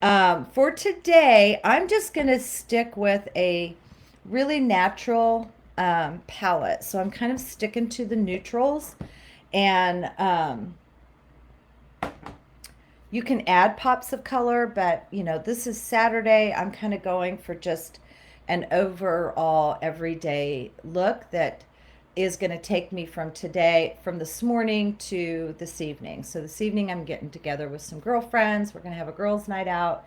For today, I'm just going to stick with a really natural palette. So I'm kind of sticking to the neutrals. And you can add pops of color, but this is Saturday. I'm kind of going for just an overall everyday look that is going to take me from today, from this morning to this evening. So this evening, I'm getting together with some girlfriends. We're going to have a girls' night out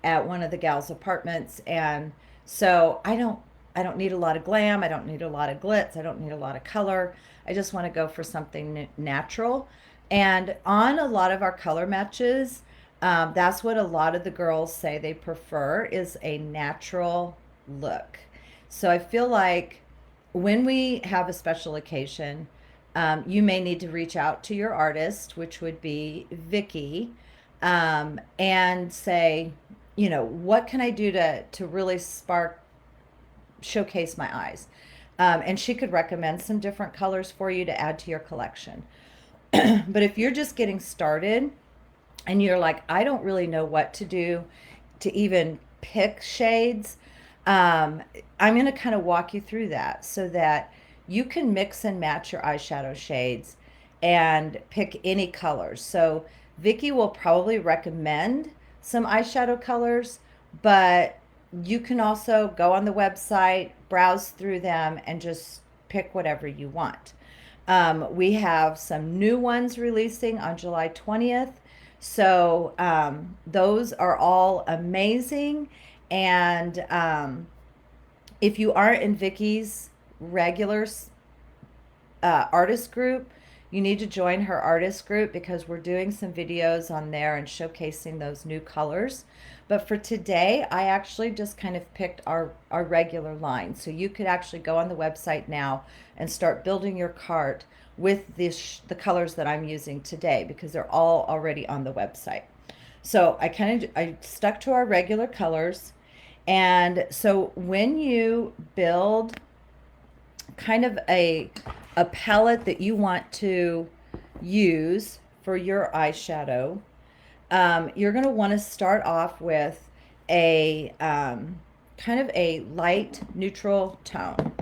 at one of the gals' apartments, and so I don't need a lot of glam. I don't need a lot of glitz. I don't need a lot of color. I just want to go for something natural. And on a lot of our color matches, that's what a lot of the girls say they prefer is a natural look. So I feel like when we have a special occasion, you may need to reach out to your artist, which would be Vicky, and say, what can I do to really showcase my eyes? And she could recommend some different colors for you to add to your collection. But if you're just getting started and you're like, I don't really know what to do to even pick shades, I'm going to kind of walk you through that so that you can mix and match your eyeshadow shades and pick any colors. So Vicky will probably recommend some eyeshadow colors, but you can also go on the website, browse through them, and just pick whatever you want. We have some new ones releasing on July 20th. So those are all amazing. And if you aren't in Vicky's regular artist group, you need to join her artist group because we're doing some videos on there and showcasing those new colors. But for today, I actually just kind of picked our regular line. So you could actually go on the website now and start building your cart with the colors that I'm using today because they're all already on the website. So I stuck to our regular colors. And so when you build kind of a palette that you want to use for your eyeshadow, you're going to want to start off with a kind of a light neutral tone.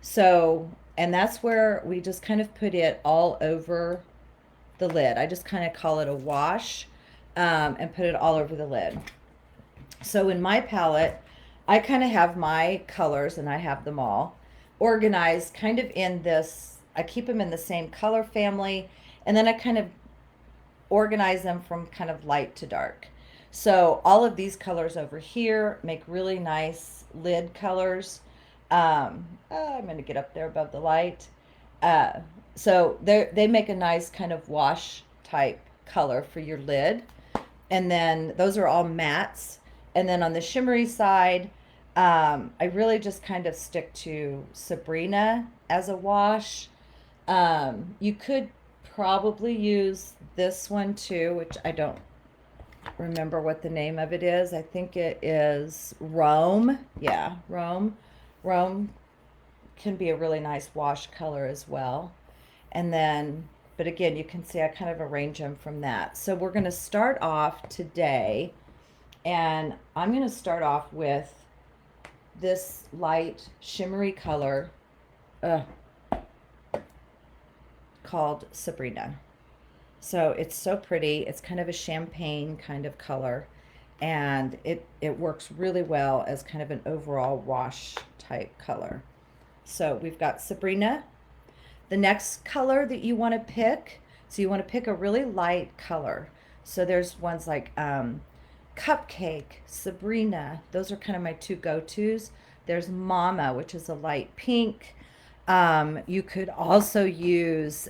So, and that's where we just kind of put it all over the lid. I just kind of call it a wash, and put it all over the lid. So in my palette, I kind of have my colors and I have them all organized kind of in this. I keep them in the same color family, and then I kind of organize them from kind of light to dark. So all of these colors over here make really nice lid colors. I'm going to get up there above the light. Uh, so they make a nice kind of wash type color for your lid. And then those are all mattes. And then on the shimmery side, I really just kind of stick to Sabrina as a wash. You could probably use this one too, which I don't remember what the name of it is. I think it is Rome. Yeah, Rome. Rome can be a really nice wash color as well. And then, but again, you can see I kind of arrange them from that. So we're going to start off today, and I'm going to start off with this light shimmery color uh, called Sabrina. So it's so pretty. It's kind of a champagne kind of color, and it works really well as kind of an overall wash type color. So we've got Sabrina. The next color that you want to pick, so you want to pick a really light color. So there's ones like Cupcake, Sabrina. Those are kind of my two go-tos. There's Mama, which is a light pink. You could also use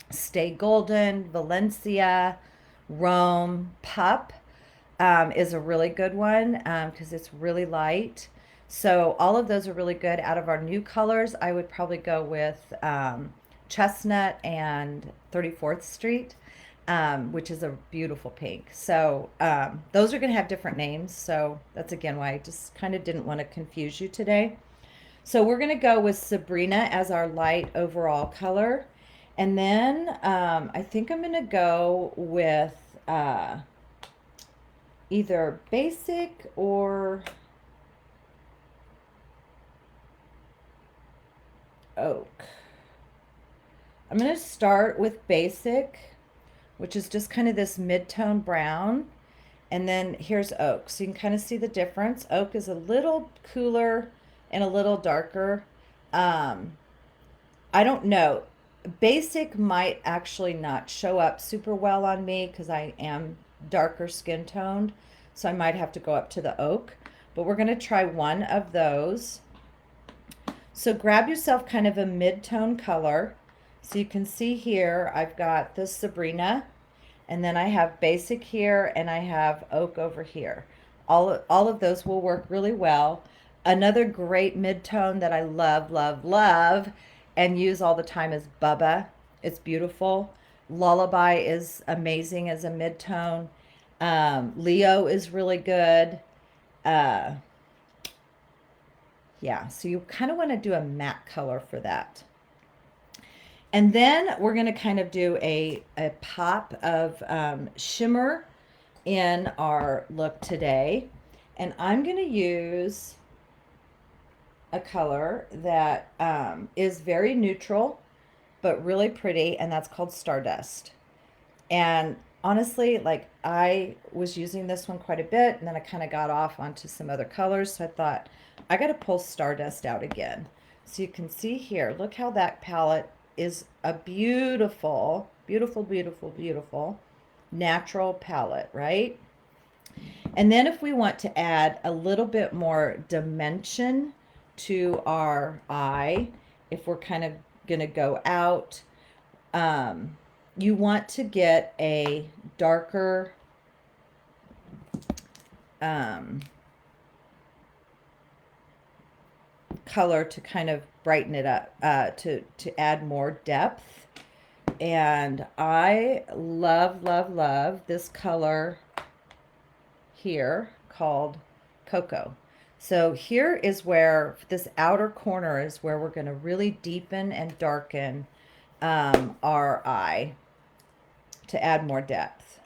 Stay Golden, Valencia, Rome, Pup is a really good one because it's really light. So all of those are really good. Out of our new colors, I would probably go with Chestnut and 34th Street, which is a beautiful pink. So those are going to have different names. So that's again why I just kind of didn't want to confuse you today. So we're going to go with Sabrina as our light overall color. And then I think I'm going to go with either basic or oak. I'm going to start with basic, which is just kind of this mid-tone brown. And then here's oak. So you can kind of see the difference. Oak is a little cooler and a little darker. Um, I don't know. Basic might actually not show up super well on me because I am darker skin toned. So I might have to go up to the oak. But we're going to try one of those. So grab yourself kind of a mid-tone color. So you can see here, I've got the Sabrina, and then I have basic here, and I have oak over here. All of those will work really well. Another great mid-tone that I love, love, love, and use all the time is Bubba. It's beautiful. Lullaby is amazing as a mid-tone. Leo is really good. Uh, yeah, so you kind of want to do a matte color for that. And then we're going to kind of do a pop of shimmer in our look today. And I'm going to use a color that is very neutral, but really pretty, and that's called Stardust. And honestly, like I was using this one quite a bit, and then I kind of got off onto some other colors. So I thought, I got to pull Stardust out again. So you can see here, look how that palette is a beautiful, beautiful, beautiful, beautiful natural palette, right? And then if we want to add a little bit more dimension to our eye, if we're kind of going to go out, you want to get a darker color to kind of brighten it up, to add more depth. And I love, love, love this color here called Cocoa. So here is where this outer corner is where we're going to really deepen and darken our eye to add more depth.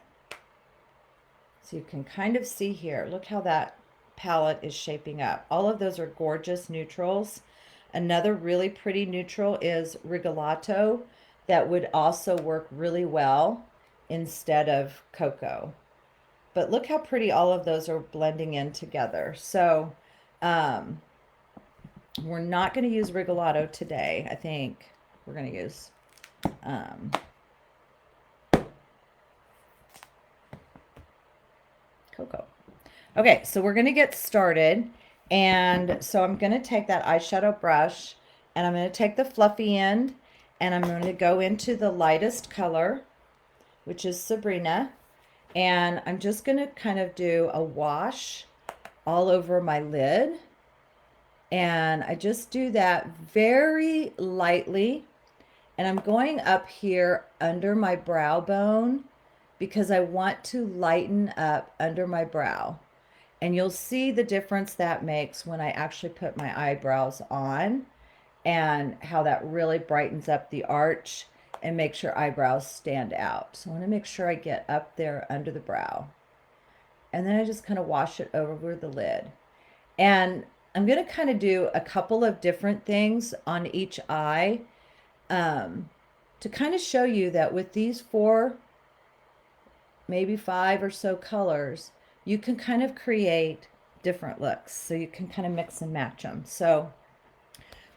So you can kind of see here, look how that palette is shaping up. All of those are gorgeous neutrals. Another really pretty neutral is Rigolato that would also work really well instead of Cocoa. But look how pretty all of those are blending in together. So we're not going to use Rigolato today. I think we're going to use Cocoa. Okay, so we're going to get started. And so I'm going to take that eyeshadow brush and I'm going to take the fluffy end and I'm going to go into the lightest color, which is Sabrina. And I'm just going to kind of do a wash all over my lid. And I just do that very lightly. And I'm going up here under my brow bone because I want to lighten up under my brow. And you'll see the difference that makes when I actually put my eyebrows on and how that really brightens up the arch and makes your eyebrows stand out. So I want to make sure I get up there under the brow. And then I just kind of wash it over the lid. And I'm going to kind of do a couple of different things on each eye to kind of show you that with these 4, maybe 5 or so colors, you can kind of create different looks. So you can kind of mix and match them. So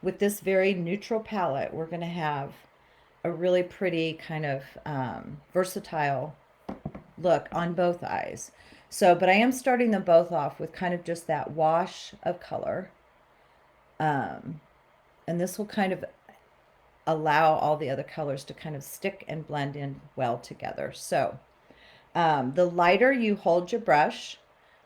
with this very neutral palette, we're going to have a really pretty kind of versatile look on both eyes. So, but I am starting them both off with kind of just that wash of color. And this will kind of allow all the other colors to kind of stick and blend in well together. So the lighter you hold your brush,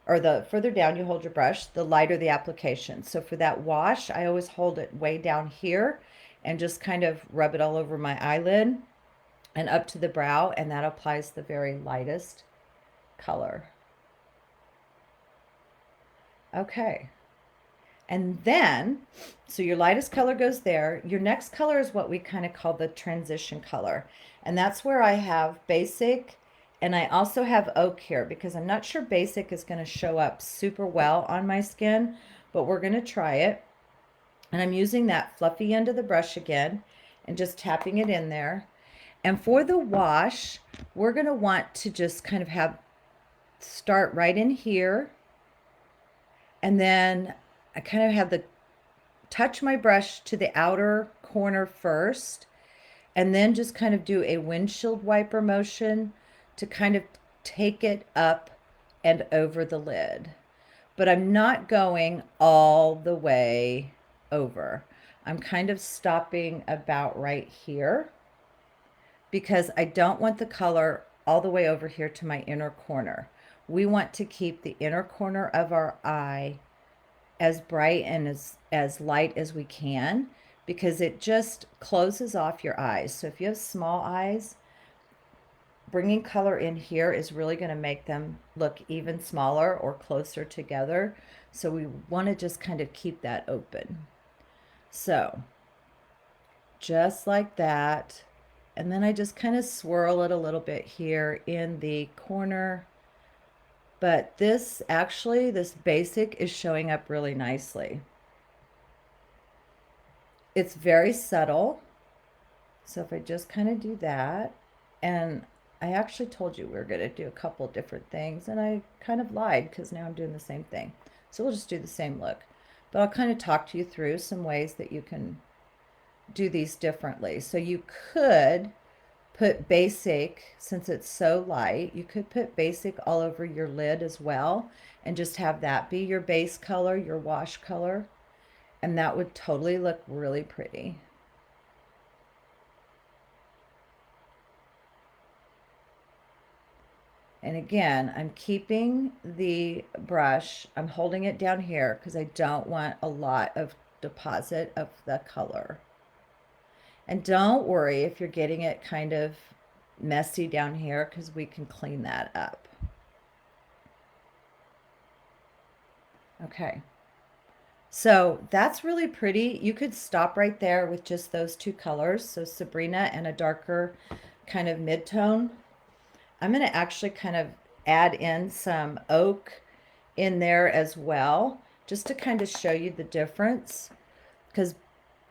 or the further down you hold your brush, the lighter the application. So for that wash, I always hold it way down here and just kind of rub it all over my eyelid and up to the brow, and that applies the very lightest color. Okay. And then, so your lightest color goes there. Your next color is what we kind of call the transition color. And that's where I have basic And I also have oak here because I'm not sure basic is going to show up super well on my skin, but we're going to try it. And I'm using that fluffy end of the brush again and just tapping it in there. And for the wash, we're going to want to just kind of start right in here. And then I kind of have touch my brush to the outer corner first, and then just kind of do a windshield wiper motion to kind of take it up and over the lid. But I'm not going all the way over. I'm kind of stopping about right here because I don't want the color all the way over here to my inner corner. We want to keep the inner corner of our eye as bright and as light as we can, because it just closes off your eyes. So if you have small eyes, bringing color in here is really going to make them look even smaller or closer together. So we want to just kind of keep that open. So just like that. And then I just kind of swirl it a little bit here in the corner. But this basic is showing up really nicely. It's very subtle. So if I just kind of do that, and I actually told you we were going to do a couple different things, and I kind of lied because now I'm doing the same thing. So we'll just do the same look. But I'll kind of talk to you through some ways that you can do these differently. So you could put basic, since it's so light, you could put basic all over your lid as well and just have that be your base color, your wash color, and that would totally look really pretty. And again, I'm keeping the brush, I'm holding it down here because I don't want a lot of deposit of the color. And don't worry if you're getting it kind of messy down here, because we can clean that up. Okay. So that's really pretty. You could stop right there with just those two colors. So Sabrina and a darker kind of mid-tone. I'm going to actually kind of add in some oak in there as well, just to kind of show you the difference, because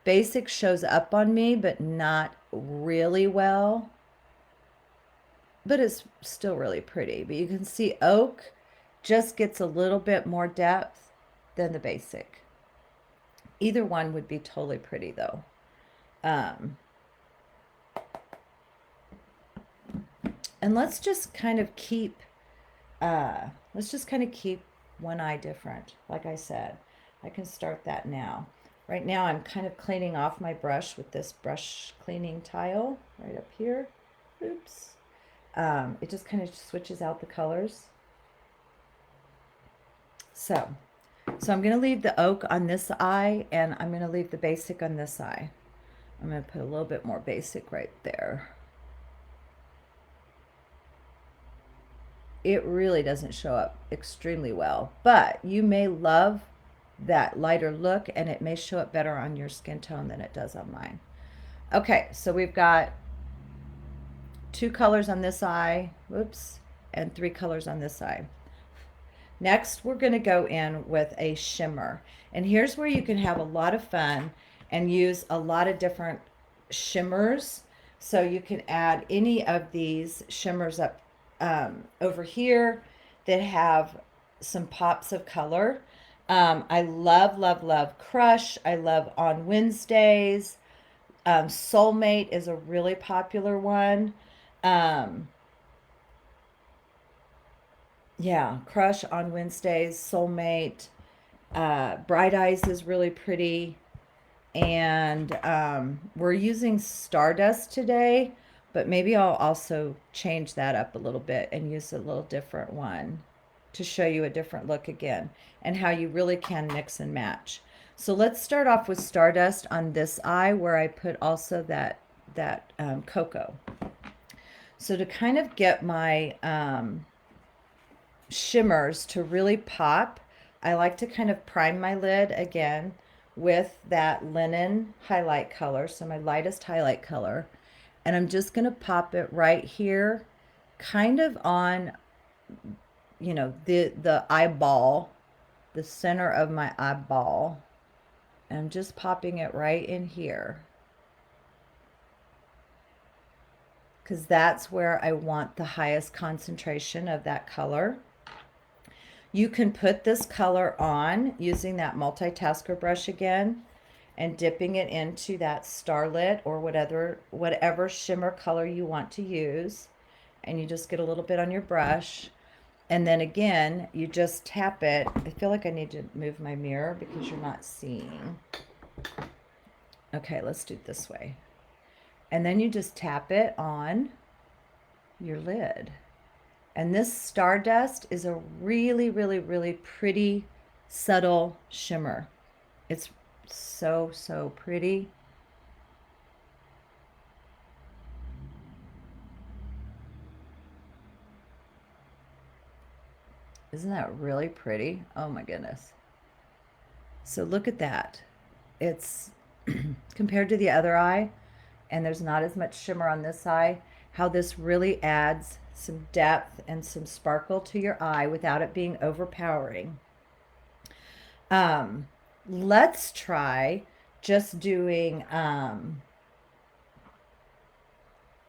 basic shows up on me, but not really well. But it's still really pretty. But you can see oak just gets a little bit more depth than the basic. Either one would be totally pretty though. And let's just kind of keep one eye different. Like I said, I can start that now. Right now I'm kind of cleaning off my brush with this brush cleaning tile right up here. Oops. It just kind of switches out the colors. So I'm going to leave the oak on this eye, and I'm going to leave the basic on this eye. I'm going to put a little bit more basic right there. It really doesn't show up extremely well, but you may love that lighter look, and it may show up better on your skin tone than it does on mine. Okay, so we've got 2 colors on this eye, whoops, and 3 colors on this eye. Next, we're going to go in with a shimmer, and here's where you can have a lot of fun and use a lot of different shimmers. So you can add any of these shimmers up over here that have some pops of color. I love, love, love Crush. I love On Wednesdays. Soulmate is a really popular one. Yeah, Crush, On Wednesdays, Soulmate. Bright Eyes is really pretty. And we're using Stardust today, but maybe I'll also change that up a little bit and use a little different one to show you a different look again, and how you really can mix and match. So let's start off with Stardust on this eye, where I put also that cocoa. So to kind of get my shimmers to really pop, I like to kind of prime my lid again with that linen highlight color, so my lightest highlight color, and I'm just going to pop it right here, kind of on, you know, the eyeball, the center of my eyeball. And I'm just popping it right in here, because that's where I want the highest concentration of that color. You can put this color on using that multitasker brush again and dipping it into that starlit or whatever shimmer color you want to use. And you just get a little bit on your brush. And then again, you just tap it. I feel like I need to move my mirror because you're not seeing. Okay, let's do it this way. And then you just tap it on your lid. And this Stardust is a really, really, really pretty, subtle shimmer. It's so, so pretty. Isn't that really pretty? Oh my goodness. So look at that. It's compared to the other eye, and there's not as much shimmer on this eye, how this really adds some depth and some sparkle to your eye without it being overpowering. Let's try just doing a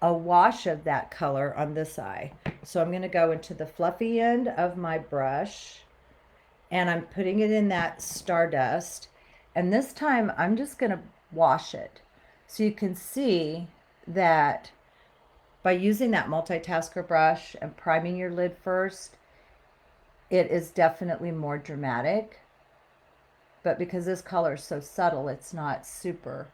wash of that color on this eye. So I'm going to go into the fluffy end of my brush, and I'm putting it in that Stardust. And this time I'm just going to wash it. So you can see that by using that multitasker brush and priming your lid first, it is definitely more dramatic. But because this color is so subtle, it's not super,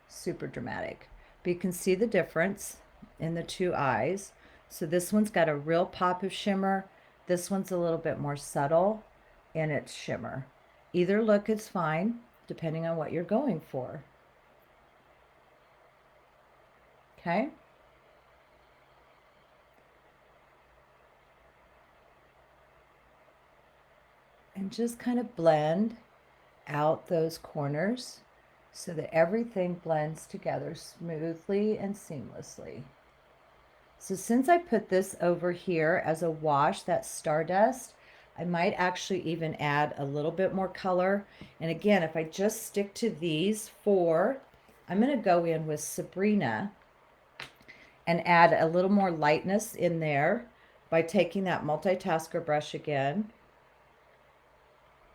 super dramatic. But you can see the difference in the two eyes. So this one's got a real pop of shimmer. This one's a little bit more subtle in its shimmer. Either look is fine, depending on what you're going for. Okay? And just kind of blend out those corners so that everything blends together smoothly and seamlessly. So since I put this over here as a wash, that Stardust, I might actually even add a little bit more color. And again, if I just stick to these four, I'm going to go in with Sabrina and add a little more lightness in there by taking that multitasker brush again.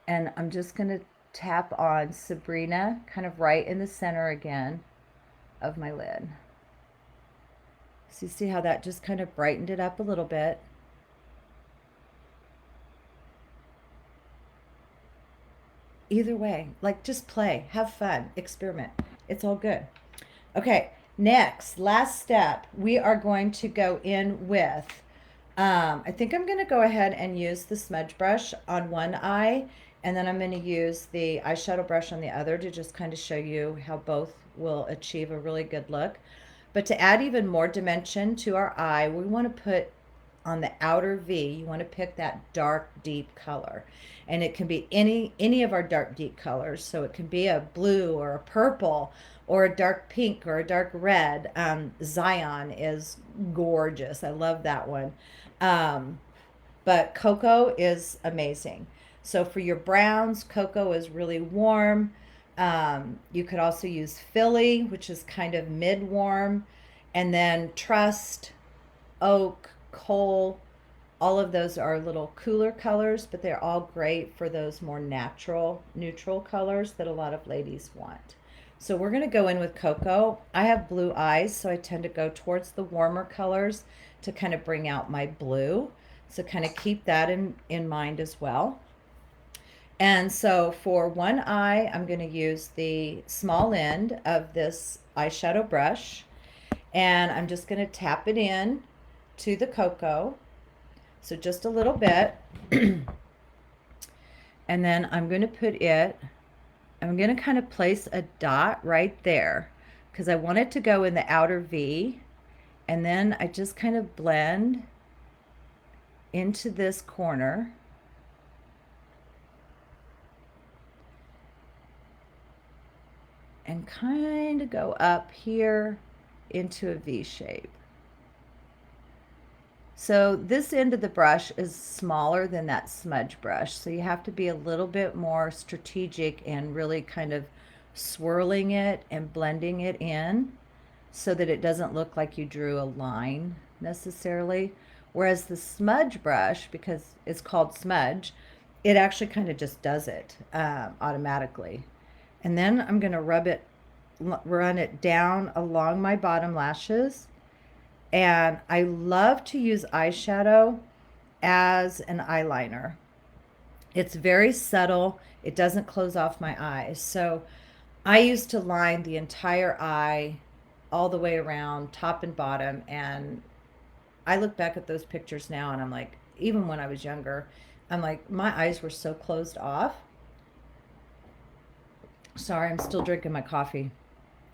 And I'm just going to tap on Sabrina kind of right in the center again of my lid. So you see how that just kind of brightened it up a little bit. Either way, like just play, have fun, experiment. It's all good. Okay, next, last step, we are going to go in with, I think I'm going to go ahead and use the smudge brush on one eye, and then I'm going to use the eyeshadow brush on the other to just kind of show you how both will achieve a really good look. But to add even more dimension to our eye, we want to put on the outer V, you want to pick that dark, deep color. And it can be any of our dark, deep colors. So it can be a blue or a purple or a dark pink or a dark red. Zion is gorgeous. I love that one. But cocoa is amazing. So for your browns, cocoa is really warm. You could also use Philly, which is kind of mid-warm. And then Trust, Oak, Coal, all of those are little cooler colors, but they're all great for those more natural, neutral colors that a lot of ladies want. So we're going to go in with cocoa. I have blue eyes, so I tend to go towards the warmer colors to kind of bring out my blue. So kind of keep that in mind as well. And so for one eye, I'm going to use the small end of this eyeshadow brush, and I'm just going to tap it in to the cocoa. So just a little bit. And then I'm going to I'm going to kind of place a dot right there because I want it to go in the outer V. And then I just kind of blend into this corner. And kind of go up here into a V shape. So this end of the brush is smaller than that smudge brush. So you have to be a little bit more strategic and really kind of swirling it and blending it in so that it doesn't look like you drew a line necessarily. Whereas the smudge brush, because it's called smudge, it actually kind of just does it automatically. And then I'm going to run it down along my bottom lashes. And I love to use eyeshadow as an eyeliner. It's very subtle. It doesn't close off my eyes. So I used to line the entire eye all the way around, top and bottom. And I look back at those pictures now and I'm like, even when I was younger, I'm like, my eyes were so closed off. Sorry, I'm still drinking my coffee.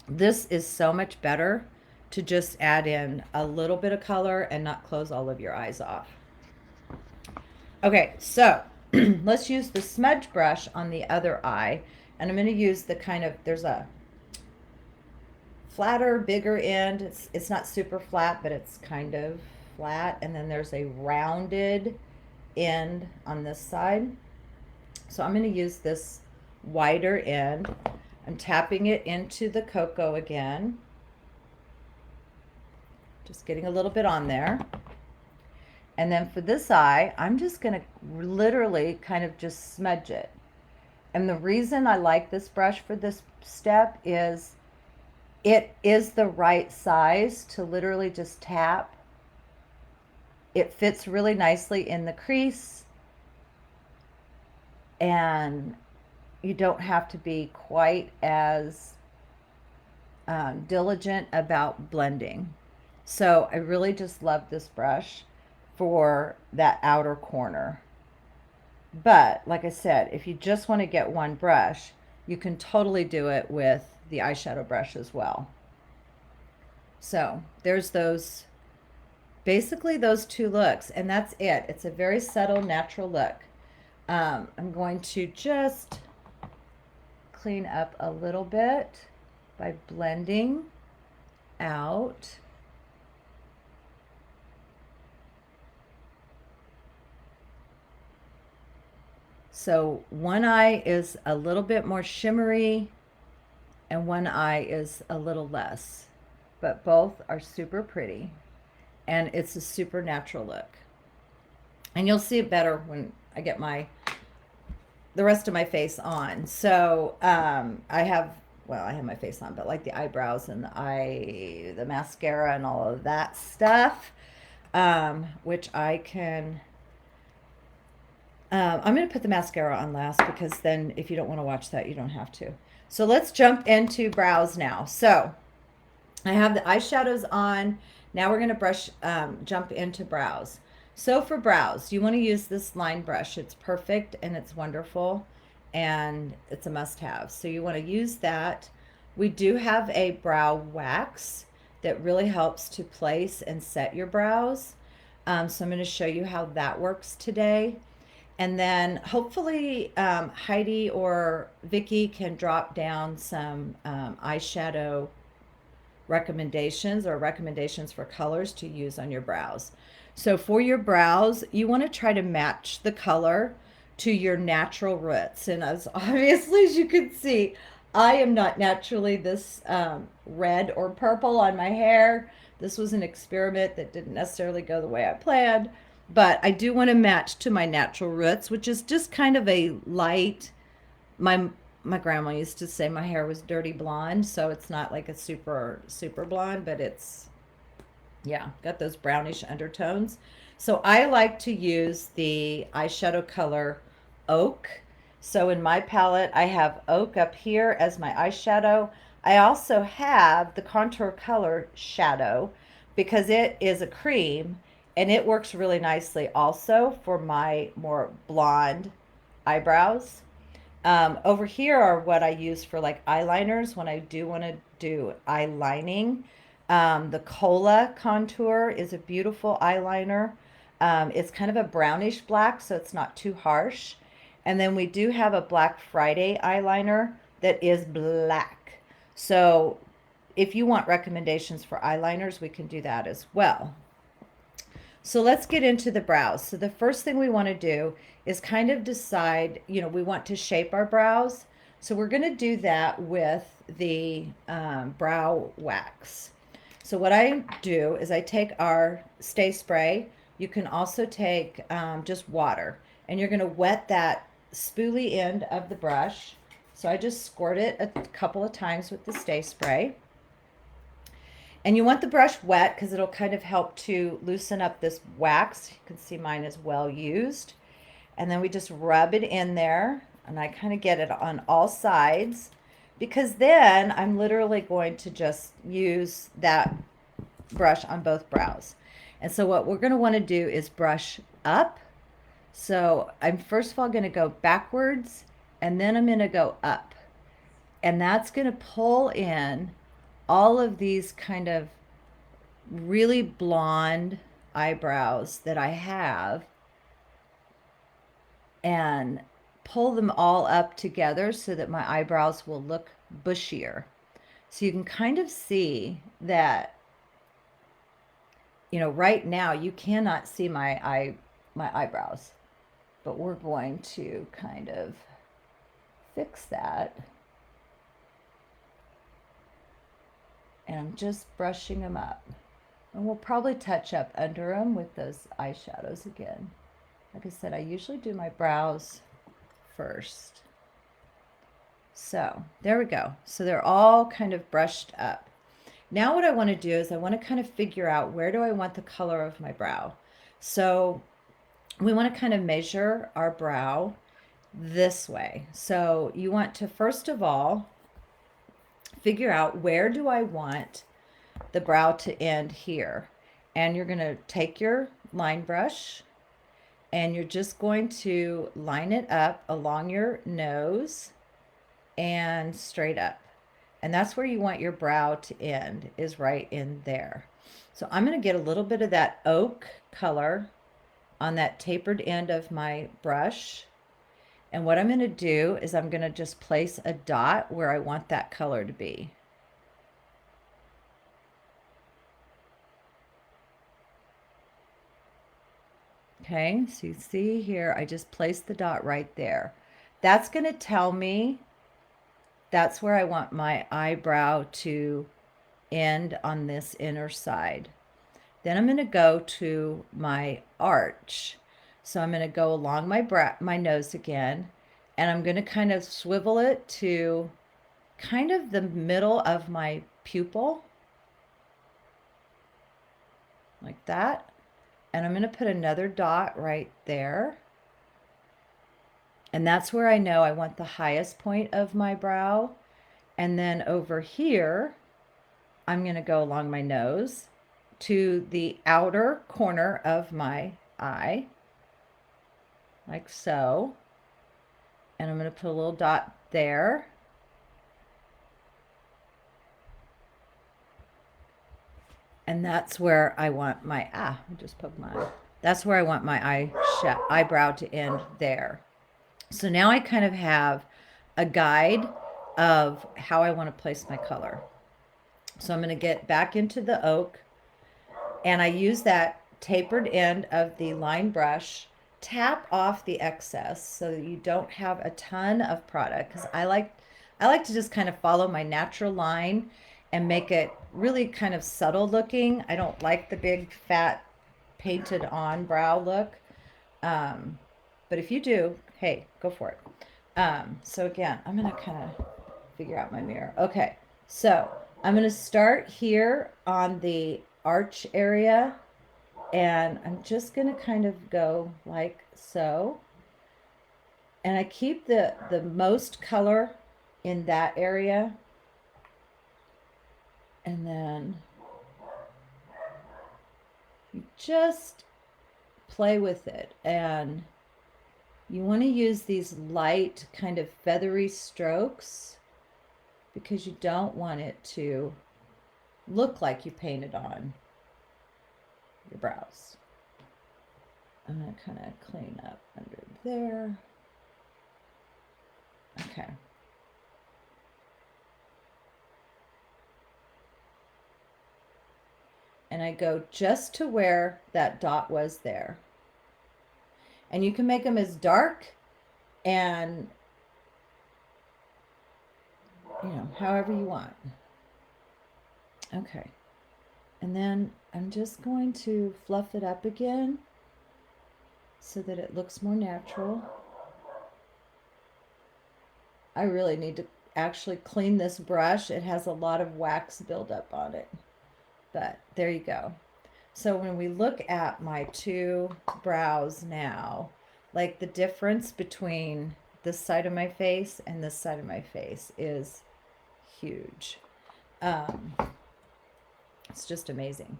This is so much better to just add in a little bit of color and not close all of your eyes off. Okay, so let's use the smudge brush on the other eye. And I'm going to use the kind of, there's a flatter, bigger end. It's not super flat, but it's kind of flat. And then there's a rounded end on this side. So I'm going to use this wider end. I'm tapping it into the cocoa again. Just getting a little bit on there. And then for this eye, I'm just going to literally kind of just smudge it. And the reason I like this brush for this step is it is the right size to literally just tap. It fits really nicely in the crease. And you don't have to be quite as diligent about blending. So I really just love this brush for that outer corner. But like I said, if you just want to get one brush, you can totally do it with the eyeshadow brush as well. So there's those, basically those two looks, and that's it. It's a very subtle, natural look. I'm going to just clean up a little bit by blending out. So one eye is a little bit more shimmery and one eye is a little less, but both are super pretty and it's a super natural look. And you'll see it better when I get the rest of my face on. So I have my face on, but like the eyebrows and the mascara and all of that stuff, which I can. I'm going to put the mascara on last because then if you don't want to watch that, you don't have to. So let's jump into brows now. So I have the eyeshadows on. Now we're going to jump into brows. So for brows, you want to use this line brush. It's perfect and it's wonderful and it's a must-have. So you want to use that. We do have a brow wax that really helps to place and set your brows. So I'm going to show you how that works today. And then hopefully Heidi or Vicky can drop down some eyeshadow recommendations or recommendations for colors to use on your brows. So for your brows, you want to try to match the color to your natural roots. And as obviously as you can see, I am not naturally this red or purple on my hair. This was an experiment that didn't necessarily go the way I planned. But I do want to match to my natural roots, which is just kind of a light, my grandma used to say my hair was dirty blonde, so it's not like a super blonde, but it's, yeah, got those brownish undertones. So I like to use the eyeshadow color Oak. So in my palette, I have Oak up here as my eyeshadow. I also have the contour color Shadow because it is a cream. And it works really nicely also for my more blonde eyebrows. Over here are what I use for like eyeliners when I do want to do eyelining. The Cola contour is a beautiful eyeliner. It's kind of a brownish black, so it's not too harsh. And then we do have a Black Friday eyeliner that is black. So if you want recommendations for eyeliners, we can do that as well. So let's get into the brows. So the first thing we want to do is kind of decide, we want to shape our brows. So we're going to do that with the brow wax. So what I do is I take our Stay Spray. You can also take just water, and you're going to wet that spoolie end of the brush. So I just squirt it a couple of times with the Stay Spray. And you want the brush wet because it'll kind of help to loosen up this wax. You can see mine is well used. And then we just rub it in there, and I kind of get it on all sides, because then I'm literally going to just use that brush on both brows. And so what we're going to want to do is brush up. So I'm first of all going to go backwards, and then I'm going to go up. And that's going to pull in all of these kind of really blonde eyebrows that I have, and pull them all up together so that my eyebrows will look bushier. So you can kind of see that, right now you cannot see my eyebrows, but we're going to kind of fix that. And I'm just brushing them up. And we'll probably touch up under them with those eyeshadows again. Like I said, I usually do my brows first. So there we go. So they're all kind of brushed up. Now what I want to do is I want to kind of figure out, where do I want the color of my brow? So we want to kind of measure our brow this way. So you want to first of all figure out, where do I want the brow to end here? And you're going to take your line brush, and you're just going to line it up along your nose and straight up. And that's where you want your brow to end, is right in there. So I'm going to get a little bit of that oak color on that tapered end of my brush. And what I'm going to do is I'm going to just place a dot where I want that color to be. Okay, so you see here, I just placed the dot right there. That's going to tell me that's where I want my eyebrow to end on this inner side. Then I'm going to go to my arch. So I'm going to go along my nose again, and I'm going to kind of swivel it to kind of the middle of my pupil, like that. And I'm going to put another dot right there. And that's where I know I want the highest point of my brow. And then over here, I'm going to go along my nose to the outer corner of my eye, like so. And I'm going to put a little dot there. And that's where I want my, I just poked my eye. That's where I want my eyebrow to end there. So now I kind of have a guide of how I want to place my color. So I'm going to get back into the oak, and I use that tapered end of the line brush, tap off the excess so that you don't have a ton of product, because I like to just kind of follow my natural line and make it really kind of subtle looking. I don't like the big fat painted on brow look. But if you do, hey, go for it. So again, I'm going to kind of figure out my mirror. Okay, so I'm going to start here on the arch area, and I'm just going to kind of go like so. And I keep the most color in that area. And then you just play with it. And you want to use these light kind of feathery strokes, because you don't want it to look like you painted on your brows. I'm going to kind of clean up under there. Okay. and I go just to where that dot was there. And you can make them as dark and, you know, however you want. Okay. And then I'm just going to fluff it up again so that it looks more natural. I really need to actually clean this brush. It has a lot of wax buildup on it. But there you go. So when we look at my two brows now, like the difference between this side of my face and this side of my face is huge. It's just amazing.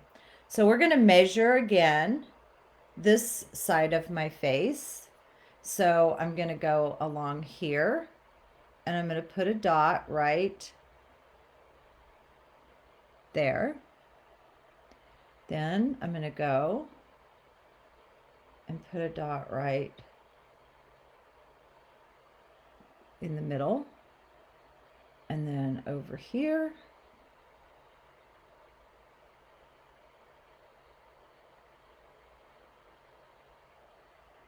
So we're going to measure again this side of my face. So I'm going to go along here and I'm going to put a dot right there. Then I'm going to go and put a dot right in the middle. And then over here.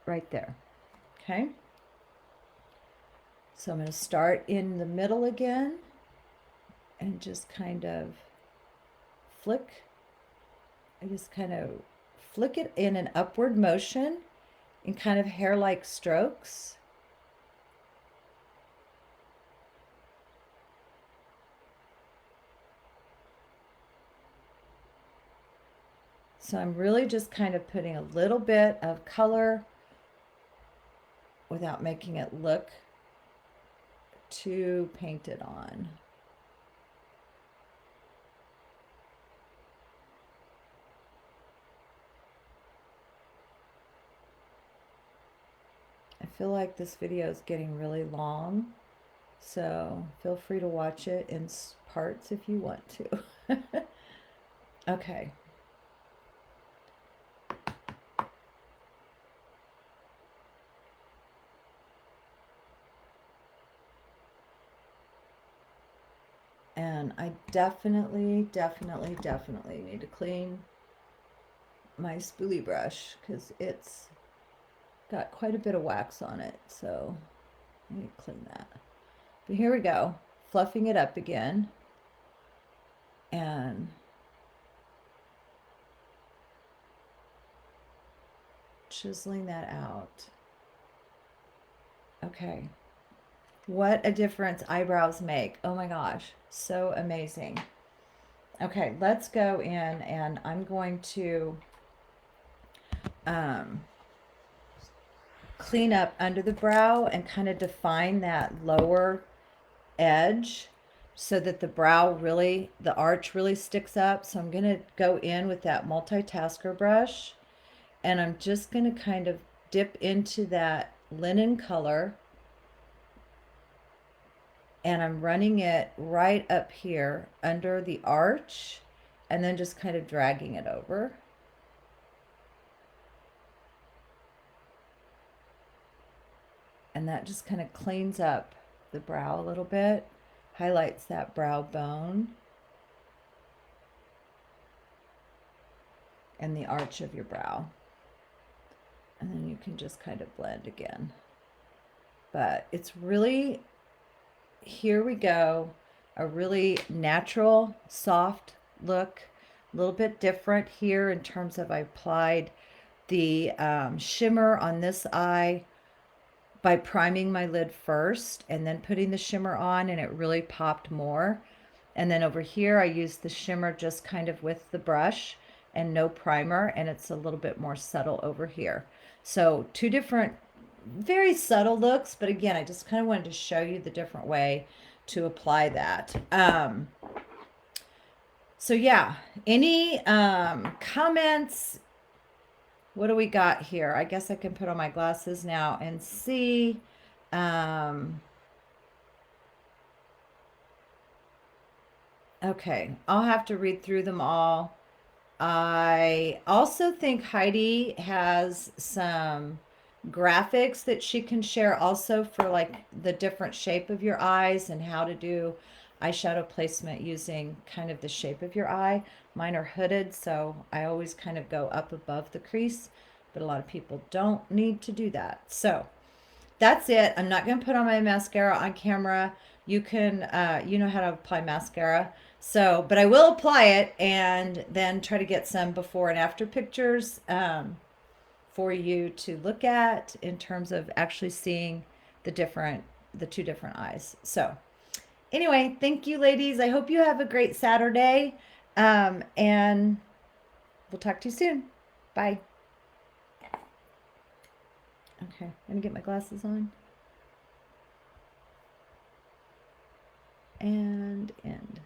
Right there. Okay. So I'm going to start in the middle again and just kind of flick. I just kind of flick it in an upward motion in kind of hair-like strokes. So I'm really just kind of putting a little bit of color without making it look too painted on. I feel like this video is getting really long, so feel free to watch it in parts if you want to. Okay. And I definitely need to clean my spoolie brush because it's got quite a bit of wax on it. So I need to clean that. But here we go, fluffing it up again and chiseling that out. Okay. What a difference eyebrows make. Oh my gosh, so amazing. Okay, let's go in and I'm going to clean up under the brow and kind of define that lower edge so that the brow really, the arch really sticks up. So I'm going to go in with that multitasker brush and I'm just going to kind of dip into that linen color. And I'm running it right up here under the arch and then just kind of dragging it over. And that just kind of cleans up the brow a little bit, highlights that brow bone and the arch of your brow. And then you can just kind of blend again. But it's really, here we go, a really natural, soft look, a little bit different here in terms of I applied the shimmer on this eye by priming my lid first and then putting the shimmer on, and it really popped more. And then over here I used the shimmer just kind of with the brush and no primer, and it's a little bit more subtle over here. So two different very subtle looks, but again, I just kind of wanted to show you the different way to apply that. So yeah, any comments? What do we got here? I guess I can put on my glasses now and see. Okay, I'll have to read through them all. I also think Heidi has some graphics that she can share also for like the different shape of your eyes and how to do eyeshadow placement using kind of the shape of your eye. Mine are hooded, so I always kind of go up above the crease, but a lot of people don't need to do that. So that's it. I'm not going to put on my mascara on camera. You can, you know how to apply mascara. So, but I will apply it and then try to get some before and after pictures for you to look at in terms of actually seeing the two different eyes. So anyway, thank you, ladies. I hope you have a great Saturday. And we'll talk to you soon. Bye. Okay, I'm gonna get my glasses on. And end.